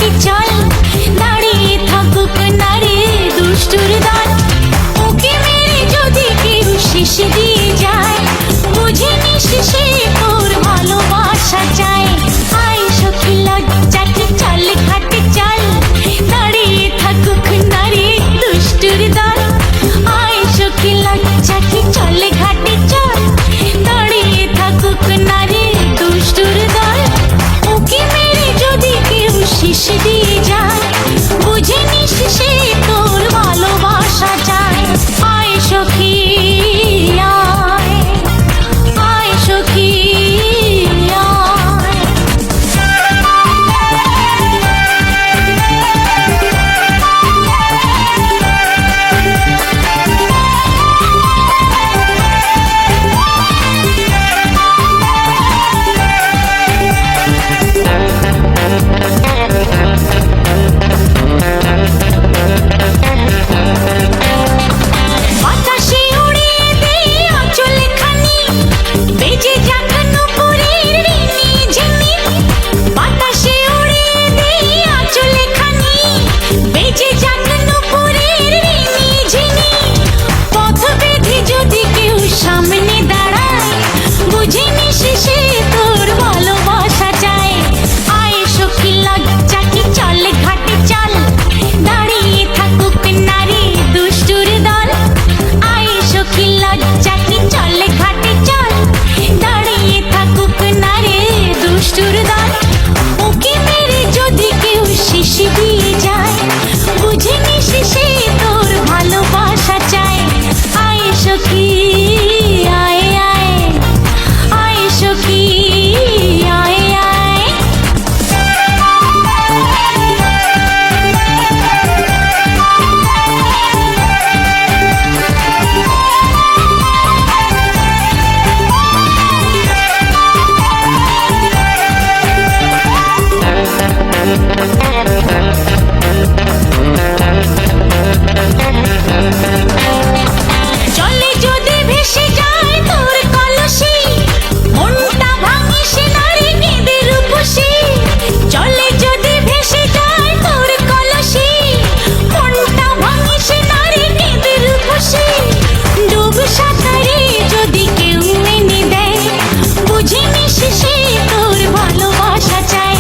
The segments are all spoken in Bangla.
ঘাটে চল, দাঁড়িয়ে থাকুক নারে দুষ্টুর দল। ওকে মেরে যদি কেউ শেষ দিয়ে যায়, বুঝে নিস সে তোর ভালোবাসা চায়। আয় সখী লজ্জাকে চল ঘাটে চল, দাঁড়িয়ে থাকুক নারে দুষ্টুর দল। আয় সখী লজ্জাকে চল ঘাটে চল, দাঁড়িয়ে থাকুক নারে দুষ্টুর দল। ওকে মেরে যদি কেউ শেষ দিয়ে যায়, বুঝে নিস সে তোর ভালোবাসা চায়। আয় সখী আয়, আয় সখী আয়। বাতাসে উড়িয়ে দে আঁচল খানি, বেজে যাক নূপুরের রিনি ঝিনি। বাতাসে উড়িয়ে দে আঁচল খানি, বেজে যাক নূপুরের রিনি ঝিনি। পথ বেঁধে যদি কেউ সামনে দাঁড়ায়, বুঝে নিস সে তোর ভালোবাসা চায়। আয় সখী লজ্জাকে চল ঘাটে চল, দাঁড়িয়ে থাকুক নারী দুষ্টুর দল। আয় সখী লজ্জাকে চল ঘাটে চল, দাঁড়িয়ে থাকুক নারী দুষ্টুর দল। ওকে মেরে যদি কেউ শেষ দিয়ে যায়, বুঝে নিস সে তোর ভালোবাসা চায়। আয় সখী আয় আয়, আয় সখী আয় আয়। জলে যদি ভেসে যায় তোর কলসি, মনটা ভাঙিস নারে কেঁদে রূপসী। জলে যদি ভেসে যায় তোর কলসি, মনটা ভাঙিস নারে কেঁদে রূপসী। ডুব সাঁতারে যদি কেউ এনে দেয়, বুঝে নিস সে তোর ভালোবাসা চায়।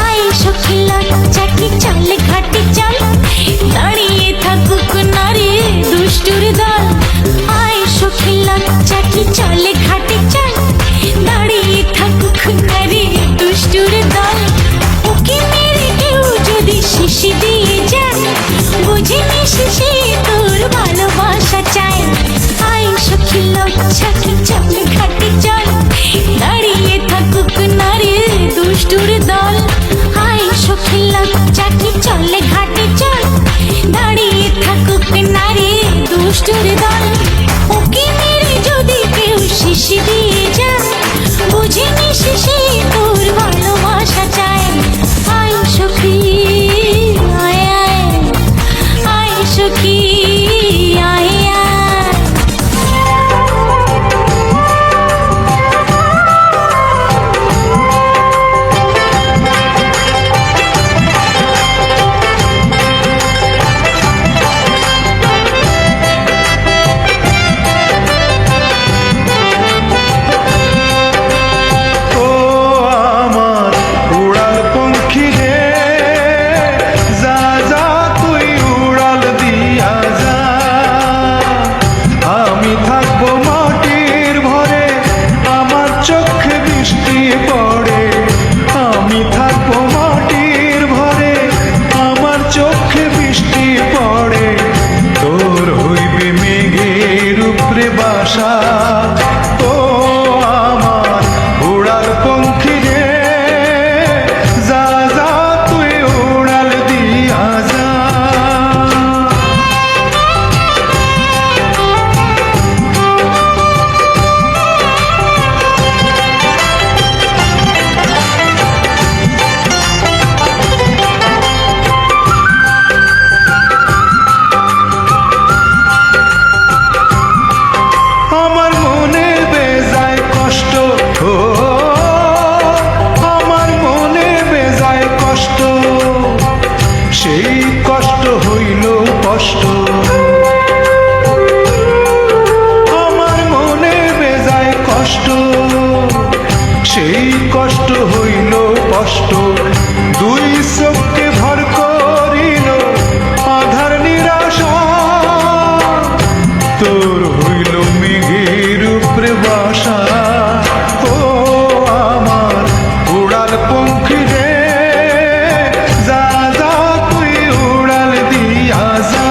আয় সখী লজ্জাকে চল ঘাটে চল, দাঁড়িয়ে থাকুক নারে দুষ্টুর দল। আয় সখী লজ্জাকে চল ঘাটে চল, দাঁড়িয়ে থাকুক নারে দুষ্টুর দল। ওকে মেরে কেউ যদি শেষ দিয়ে যায়, বুঝে নিস সে তোর ভালোবাসা চায়। আয় সখী লজ্জাকে চল ঘাটে চল, দাঁড়িয়ে থাকুক নারে দুষ্টুর দল। আয় সখী লজ্জাকে চল ঘাটে চল, দাঁড়িয়ে থাকুক নারে দুষ্টুর দল। ওকে মেরে যদি কেউ শেষ দিয়ে যায়, বুঝে নিস সে তোর ভালোবাসা চায়। আয় সখী আয় আয়, আয় সখী আয় আয়। ও আমার উড়াল পঙ্খী রে, যা যা তুই উড়াল দিয়া যা। আমি থাকবো মাটির ভরে, আমার চোখে বৃষ্টি পড়ে। আমি থাকবো মাটির ভরে, আমার চোখে বৃষ্টি পড়ে। তোর হইবে মেঘের উপরে বাসা, ও আমার উড়াল পঙ্খী রে, যা যা তুই উড়াল দিয়া যা। আমার তোর হইল মেঘের উপরে বাসা। ও আমার উড়াল পঙ্খী রে, যা যা তুই উড়াল দিয়া যা।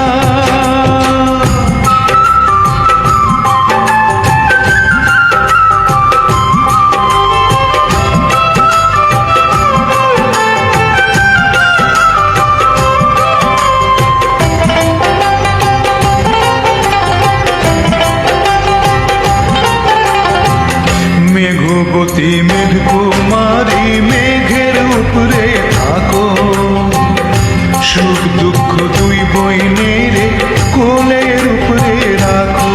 মেঘবতী মেঘকুমারী মেঘের উপরে থাকো, সুখ দুঃখ দুই বইনের কোলের উপরে রাখো।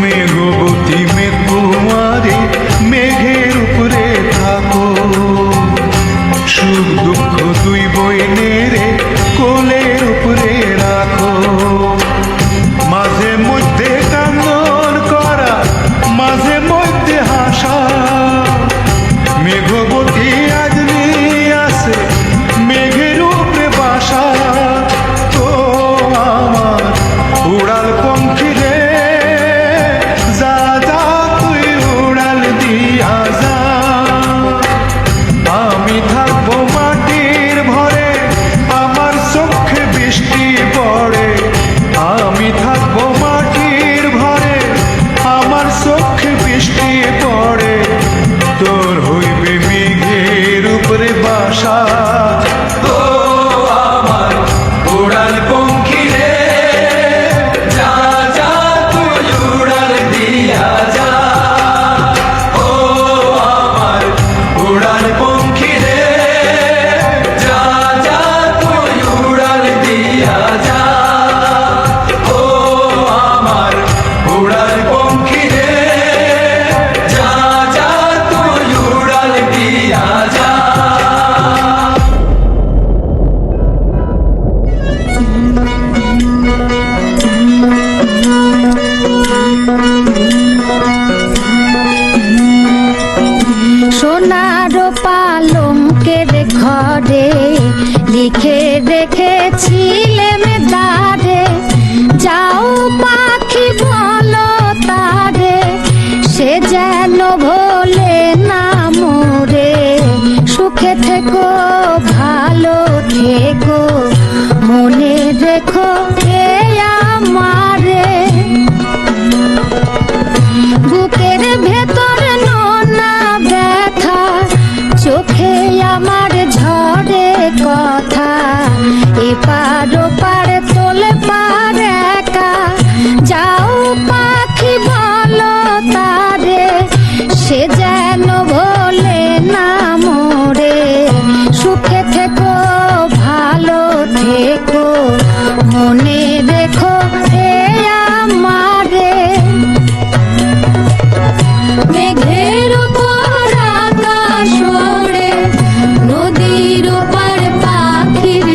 মেঘবতী মেঘকুমারী মেঘের উপরে থাকো, সুখ দুঃখ দুই বইনের কোলের উপরে রাখো। মাঝে মধ্যে কান্দন করা, মাঝে মধ্যে হাসা, মেঘবতী আজমি আছে মেঘের উপরে বাসা। তো আমার উড়াল পঙ্খী রে, যা যা তুই উড়াল দিয়া যা। আমি থাকবো মাটির ভরে, আমার চোখে বৃষ্টি পড়ে। আমি থাকবো মাটির ভরে, আমার চোখে বৃষ্টি পড়ে। তোর হইবে মেঘের উপরে বাসা। ও আমার উড়াল পঙ্খী রে, যা যা তুই উড়াল দিয়া যা। ও আমার উড়াল পঙ্খী রে, যা যা তুই উড়াল দিয়া যা। ও আমার উড়াল পঙ্খী রে, যা যা তুই উড়াল দিয়া যা। সোনার পালঙ্কের ঘরে লিখে রেখেছিলেম দ্বারে, যাও পাখি বলো তারে, সে যেন ভোলে না মোরে। সুখে থেকো ভালো থেকো, মনে রেখো এ আমারে। বুকের ভেতর নোনা ব্যথা, চোখে আমার ঝরে কথা। এপার ওপার তোলে পার একা, যাও পাখি বলো তারে, সে যেন ভোলে না মোরে। সুখে থেকো ভালো থেকো, মনে রেখো এ আমারে। মেঘের উপর আকাশ ওড়ে, নদীর ওপার পাখির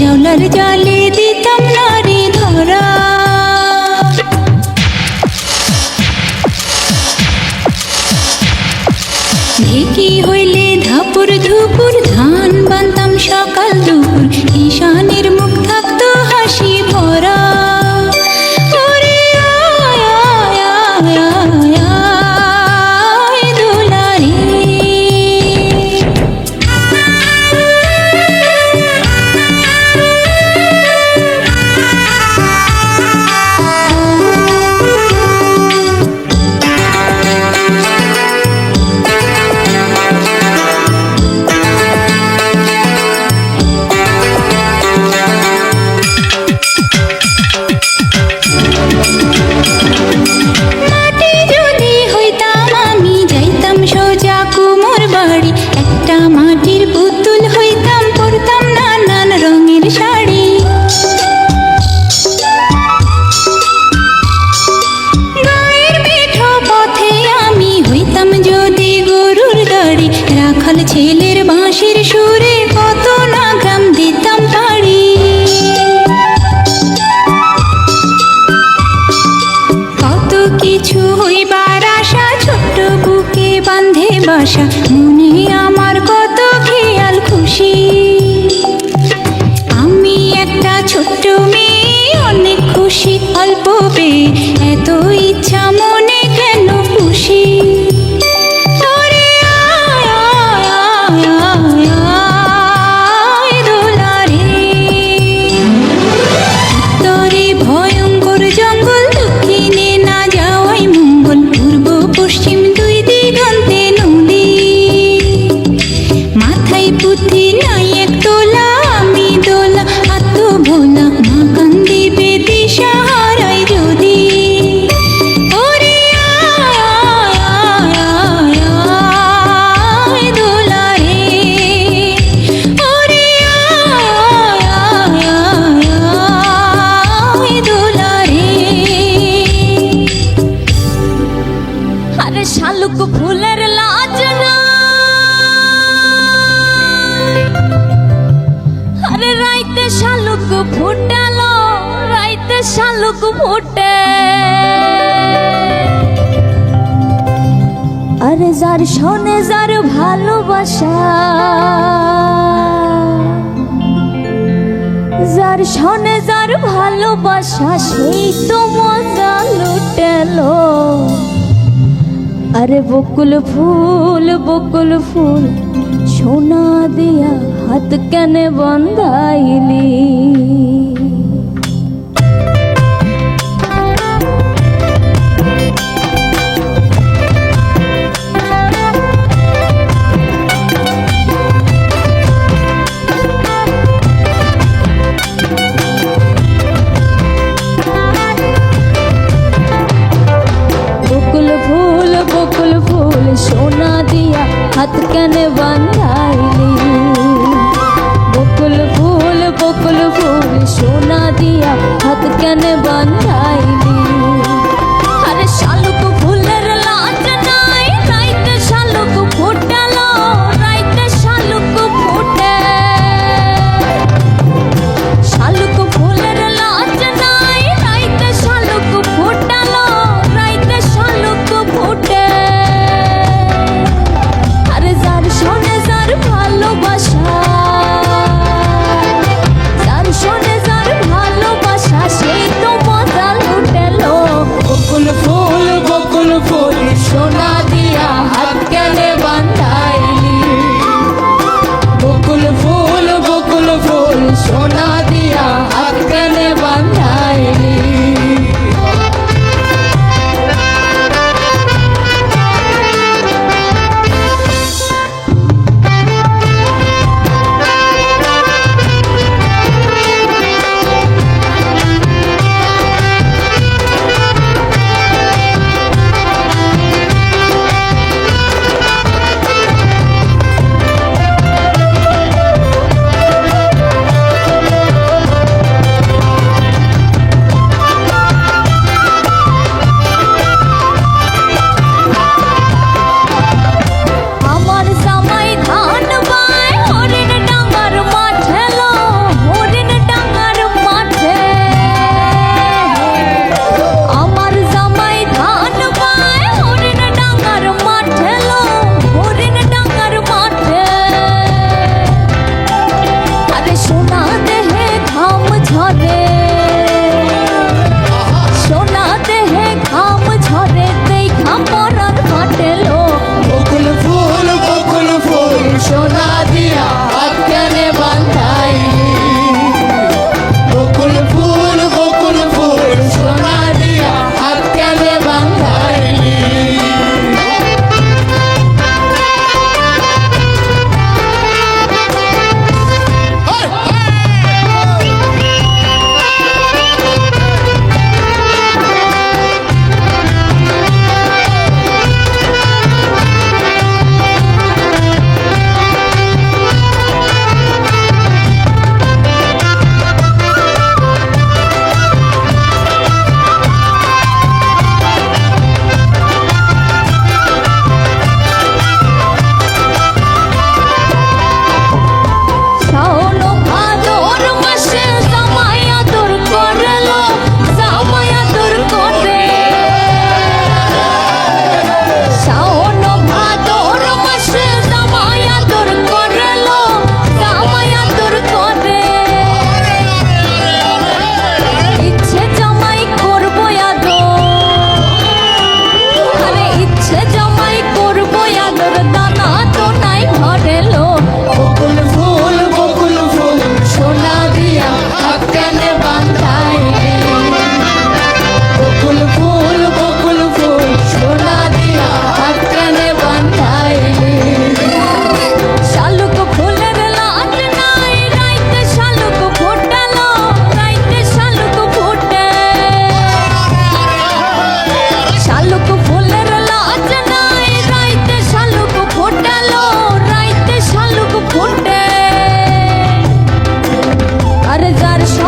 জাউলার জালে দিতাম নারী ধরা। ঢেকি হইলে ধাপুর ধুপুর ধান বানতাম সকাল দুপুর, ঈশানের মুখ থাকতো হাসি ভরা। ওরে আয় আয় আয় আয় আয় দুলারে। মাটি যদি হইতাম আমি যাইতাম সোজা কুমোর বাড়ি, একটা মাটির পুতুল হইতাম, পরতাম নানান রঙের শাড়ি। গায়ের মেঠো পথে আমি হইতাম যদি গরুর গাড়ি, রাখাল ছেলের বাঁশির সুরে কত না গ্রাম দিতাম পাড়ি। কত কিছু হইবার আশা, ছোট্ট বুকে বাঁধে বাসা, মনে আমার কত খেয়াল খুশি। আমি একটা ছোট্ট মেয়ে, অনেক খুশি অল্প পেয়ে, এত ইচ্ছা মনে কেন খুশি। ওরে আয় আয় আয় আয় আয় দুলারে। উত্তরে ভয়ঙ্কর জঙ্গল, দক্ষিণে না যাওয়াই মঙ্গল, পূর্ব পশ্চিম দুই দিগন্তে নদী। মাথায় পুঁথি নাই এক তোলা, আমি দোলা আত্মভোলা, মা কান্দিবে দিশা হারাই যদি। ওরে আয় আয় আয় আয় আয় দুলারে। ওরে আয় আয় আয় আয় দুলারে। আরে শালুক ফুলের লাজ নাই, আরে রাইতে শালুক ফুটালো, রাইতে শালুক ফুটে। আরে যার শোনে যার ভালোবাসা, যার শোনে যার ভালোবাসা, সেই তো মজা লুটেলো। আরে বকুল ফুল সোনা দিয়া হাত কেনে বন্ধাইলি। বকুল ফুল সোনা দিয়া হাত কেনে বান্ধাইলি। বকুল ফুল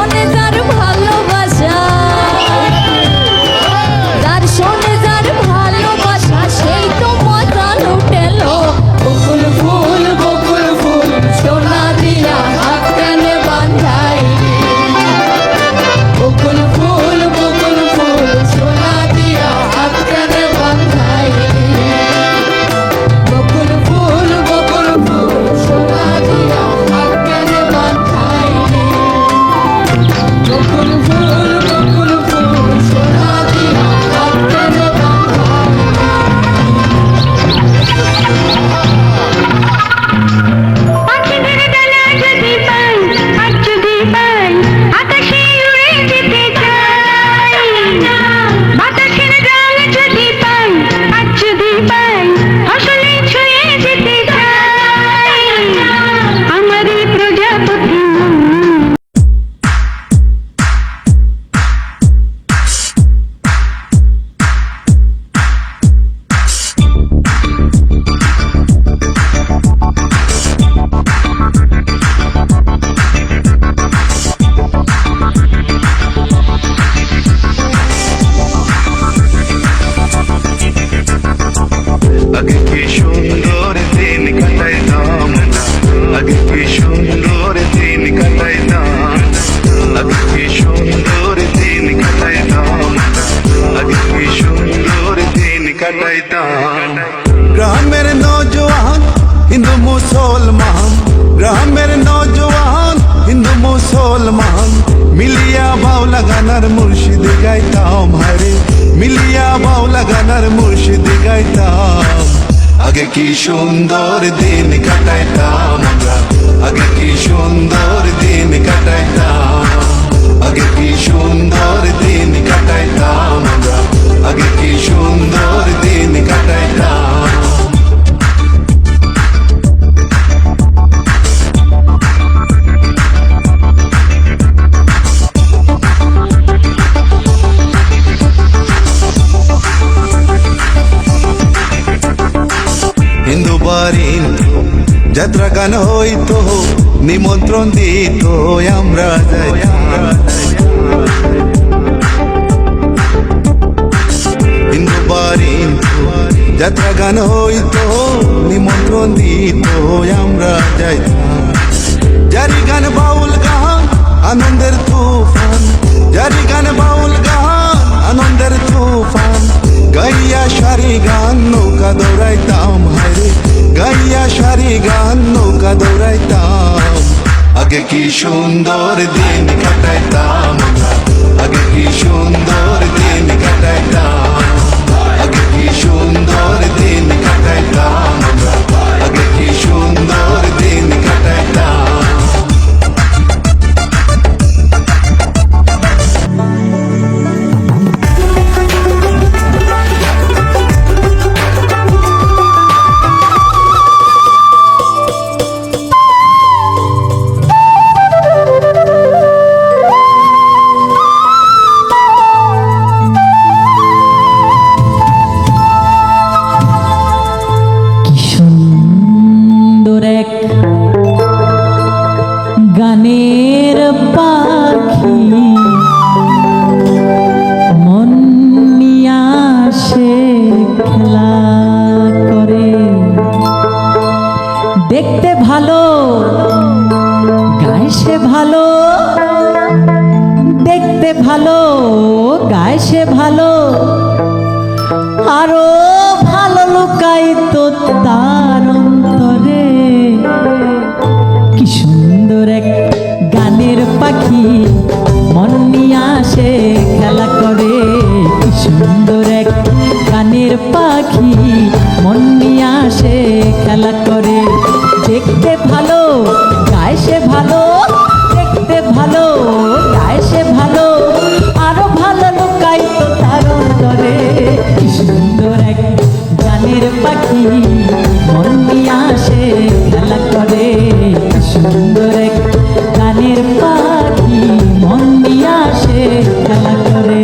শোনে যার ভালোবাসা, যার শোনে যার ভালোবাসা সেই তো মজা লুটেলো। বকুল ফুল সোনা দিয়া হাত কানে বাঁধাই, বকুল ফুল সোনা দিয়া হাত কানে বাঁধাই, বকুল ফুল সোনা দিয়া হাত কানে বাঁধাই, বকুল ফুল সোনা দিয়া হাত কানে বাঁধাই। পাখিদের ডানা যদি পাই, আর যদি পাই, আকাশে উড়ে যেতে চাই। বাতাসের রং যদি পাই, আর যদি পাই, ফসলে ছুঁয়ে যেতে চাই। আমার এই প্রজাপতি আগে কি সুন্দর দিন কাটাইতাম না, আগে কি সুন্দর দিন কাটাইতাম, আগে কি সুন্দর দিন কাটাইতাম না, আগে কি সুন্দর দিন কাটাইতাম। গ্রামের নৌজওয়ান হিন্দু মুসলমান, গ্রামের নৌজওয়ান হিন্দু মুসলমান, মিলিয়া বাউলা গানার মুর্শিদ গাইতাম হারে, মিলিয়া বাউলা গানার মুর্শিদ গাইতাম। আগে কি সুন্দর দিন কাটাইতাম আমরা, আগে কি সুন্দর দিন কাটাইতাম, আগে কি সুন্দর দিন কাটাইতাম আমরা, আগে কি সুন্দর দিন কাটাইতাম। হিন্দু বাড়ির যাত্রা গান হইতো, নিমন্ত্রণ দিত আমরা যাইতাম। হিন্দু বাড়ির যাত্রা গান হইতো, নিমন্ত্রণ দিত আমরা যাইতাম। জারি গান বাউল গান আনন্দের তুফান, জারি গান বাউল গান আনন্দের তুফান, গাইয়া সারি গান নৌকা দৌড়াইতাম হায়রে, গাইয়া সারি গান নৌকা দৌড়াইতাম। আগে কি সুন্দর দিন কাটাইতাম আমরা, আগে কি সুন্দর দিন কাটাইতাম, আগে কি সুন্দর দিন কাটাইতাম আমরা, আগে কি সুন্দর দিন কাটাইতাম। গানের পাখি মন নিয়ে আসে খেলা করে, দেখতে ভালো গায়ে সে ভালো, দেখতে ভালো গায়ে সে ভালো, আরো ভালো লুকাই তো তার অন্তরে। কি সুন্দর এক গানের পাখি মন নিয়ে আসে খেলা করে, কি সুন্দর এক গানের পাখি মন নিয়ে আসে খেলা করে। দেখতে ভালো গায়ে সে ভালো, দেখতে ভালো গায়ে সে ভালো, আরো ভালো লুকাই তো তার অন্তরে। কি সুন্দর এক গানের পাখি মন নিয়ে আসে খেলা করে, কি সুন্দর এক গানের পাখি মন নিয়ে আসে খেলা করে।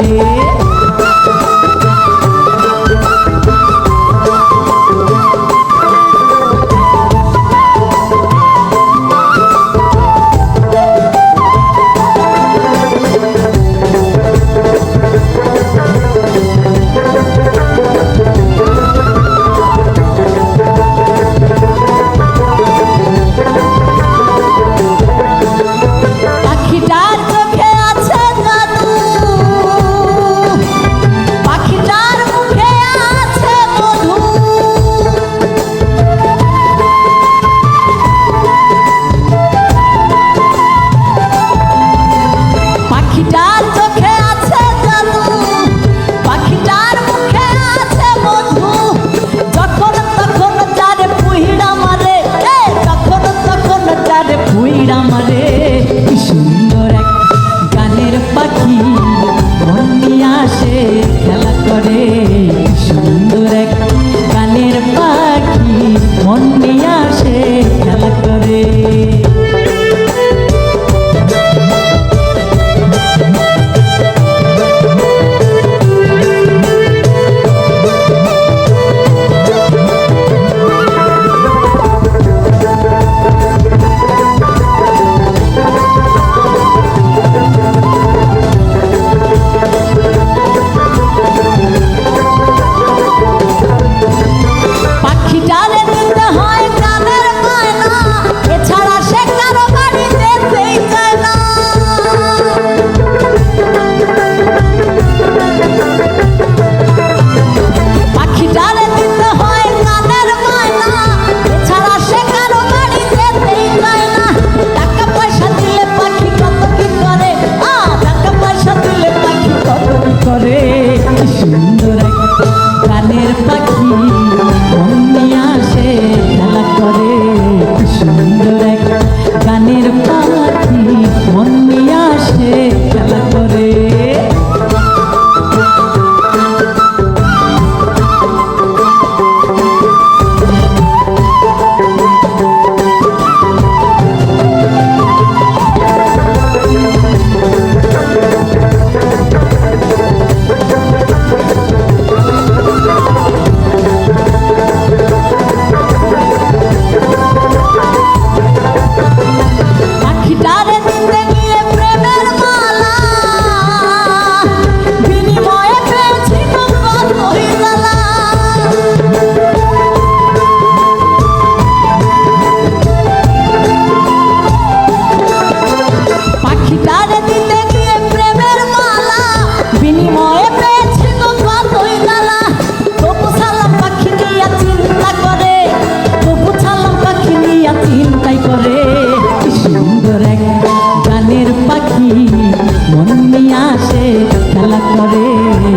করে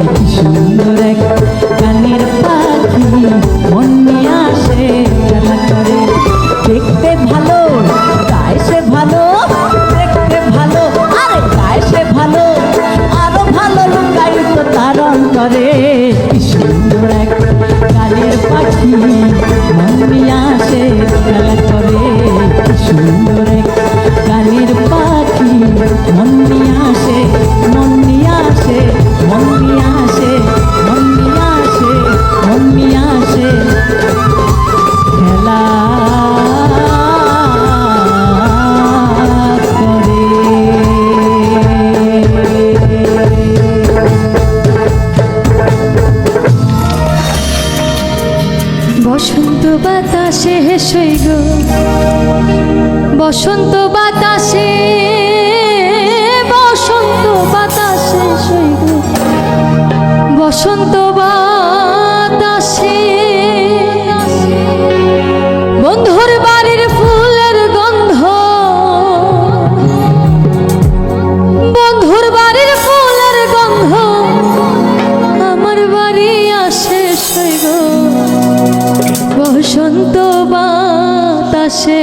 কি সুন্দর এক গানের পাখি মন নিয়ে আসে খেলা করে দেখতে ভালো গায়ে সে ভালো দেখতে ভালো আরে গায়ে সে ভালো আরো ভালো লুকায়িত তার অন্তরে কি সুন্দর এক গানের পাখি মন নিয়ে আসে খেলা করে কি সুন্দর এক গানের পাখি মন নিয়ে আসে মন নিয়ে আসে মন নিয়ে আসে মন নিয়ে আসে মন নিয়ে আসে খেলা বসন্ত বাতাসে হেসই গো বসন্ত বাতাসে বসন্ত বাতাসে সই গো বসন্ত বাতাসে বন্ধুর বাড়ির ফুলের গন্ধ বন্ধুর বাড়ির ফুলের গন্ধ আমার বাড়ি আসে সই গো বসন্ত বাতাসে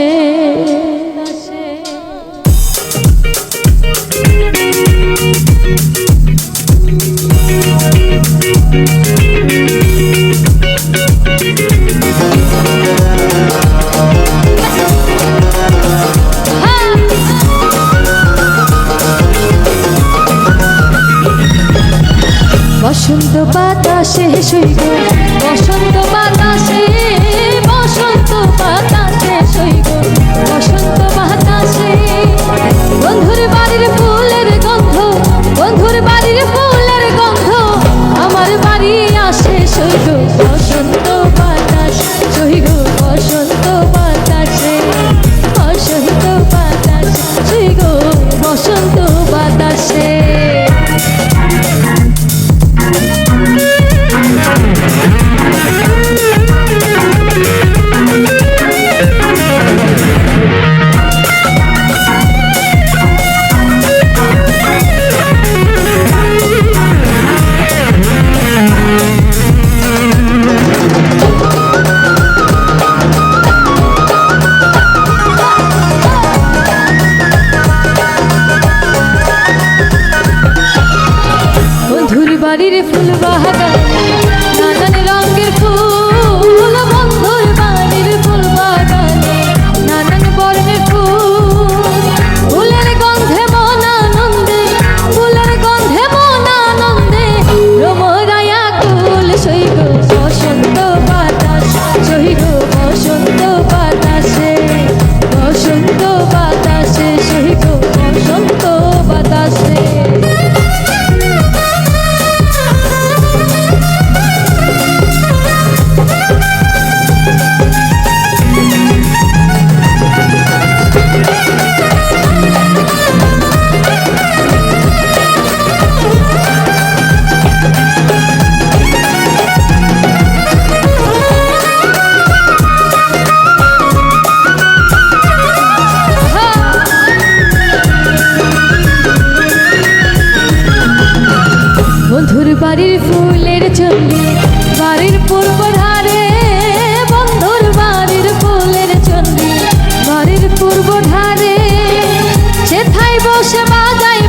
বসন্ত বাতাসে সই গো বসন্ত বাতাসে বসন্ত বাতাসে সই গো বসন্ত বাতাসে বন্ধুর বাড়ির ফুলের গন্ধ বন্ধুর বাড়ির ফুলের গন্ধ আমার বাড়ি আসে সই গো বসন্ত বাতাস সই গো বসন্ত বাতাসে বসন্ত বাতাস সই গো বসন্ত বাতাসে বাড়ির ফুল বাগান নানান রঙের ফুল বন্ধুর বাড়ির ফুল বাগানে নানান বর্ণের ফুল ফুলের গন্ধে মন আনন্দে ফুলের গন্ধে মন আনন্দে রমরায়া কুল সই গো বসন্ত বাতাস সই গো বসন্ত বাতাসে বসন্ত বাতাসে সই গো বসন্ত বাতাসে বন্ধুর বাড়ির ফুলের চন্ডী বাড়ির পূর্ব ধারে বন্ধুর বাড়ির ফুলের চন্ডী বাড়ির পূর্ব ধারে সেথায় বসে বাজাই